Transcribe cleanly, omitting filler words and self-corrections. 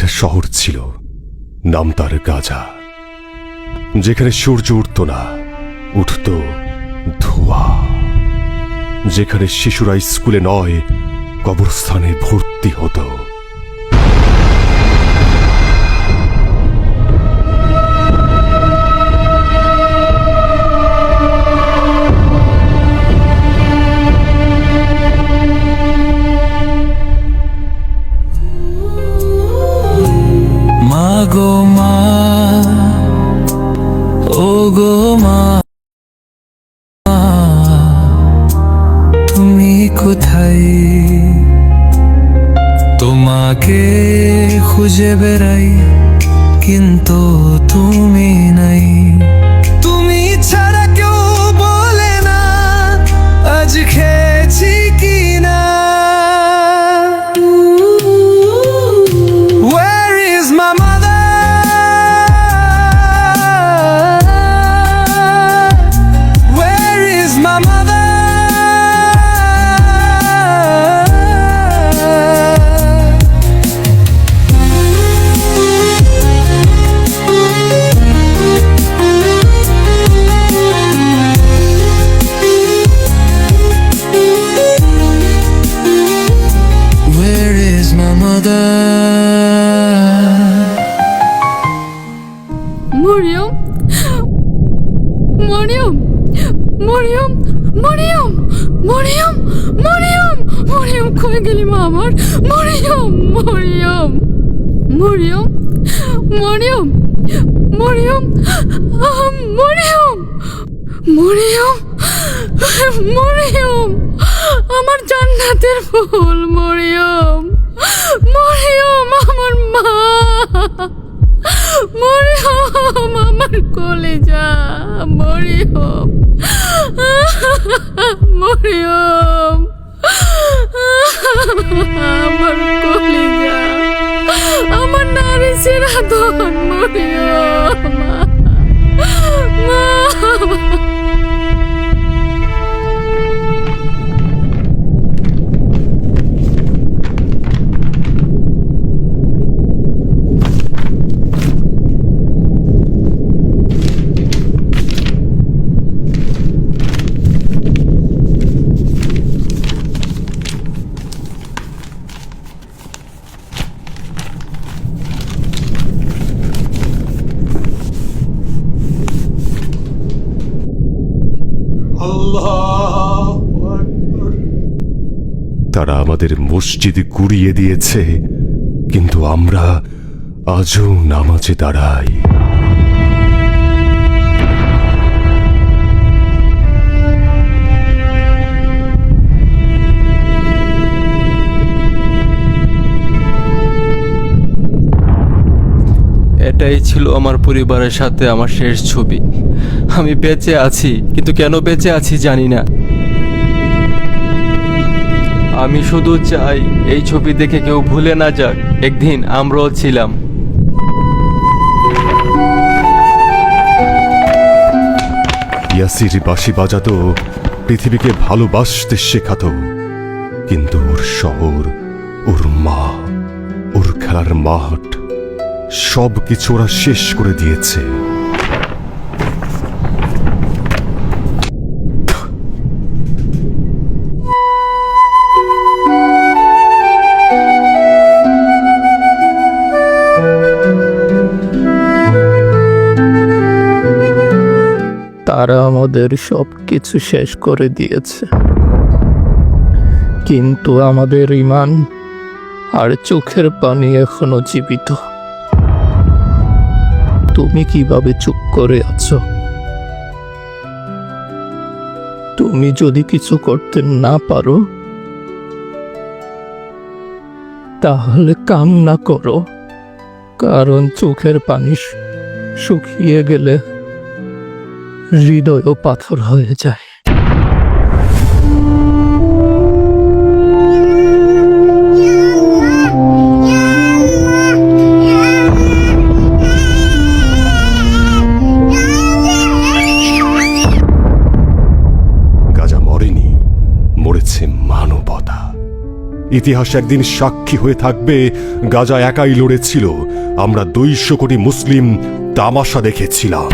একটা শহর ছিল, নাম তার গাজা, যেখানে সূর্য উঠত না, উঠত ধোঁয়া, যেখানে শিশুরা স্কুলে নয় কবরস্থানে ভর্তি হতো। মা গো মা, ও গো মা, তুমি কোথায়? তোমাকে খুঁজে বেড়াই কিন্তু তুমি নাই। তুমি ছাড়া কেউ বলে না আজ খেয়েছি কি না। Where is my mother? Where is my mother? Where is my mother? Mariam, Mariam, Mariam, Mariam, Mariam, Mariam, Mariam, কই গেলি মা আমার? মরিয়ম, মরিয়ম, মরিয়ম, মরিয়ম, মরিয়ম, মরিয়ম, মরিয়ম, মরিয়ম, আমার জান্নাতের ফুল মরিয়ম, মরিয়ম, আমার মা, মরিয়ম, আমার কলেজা, মরিয়ম, মরিয়ম, আমার কলেজা, আমার নারী সিরাদন, মরিয়ম, মা। তারা আমাদের মসজিদ গুড়িয়ে দিয়েছে, কিন্তু আমরা আজও নামাজে দাঁড়াই। এটাই ছিল আমার পরিবারের সাথে আমার শেষ ছবি। আমি বেঁচে আছি, কিন্তু কেন বেঁচে আছি জানি না। আমি শুধু চাই এই ছবি দেখে কেউ ভুলে না যাক একদিন আমরাও ছিলাম। ইয়াসির বাঁশি বাজাতো, পৃথিবীকে ভালোবাসতে শেখাতো, কিন্তু ওর শহর, ওর মা, ওর খেলার মাঠ সব কিছু ওরা শেষ করে দিয়েছে। তারা আমাদের সব কিছু শেষ করে দিয়েছে, কিন্তু আমাদের ঈমান আর চোখের পানি এখনো জীবিত। তুমি কিভাবে চুপ করে আছো? তুমি যদি কিছু করতে না পারো তাহলে কান্না করো, কারণ চোখের পানি শুকিয়ে গেলে হৃদয়ও পাথর হয়ে যায়। গাজা মরেনি, মরেছে মানবতা। ইতিহাস একদিন সাক্ষী হয়ে থাকবে গাজা একাই লড়েছিল, আমরা 200 কোটি মুসলিম তামাশা দেখেছিলাম।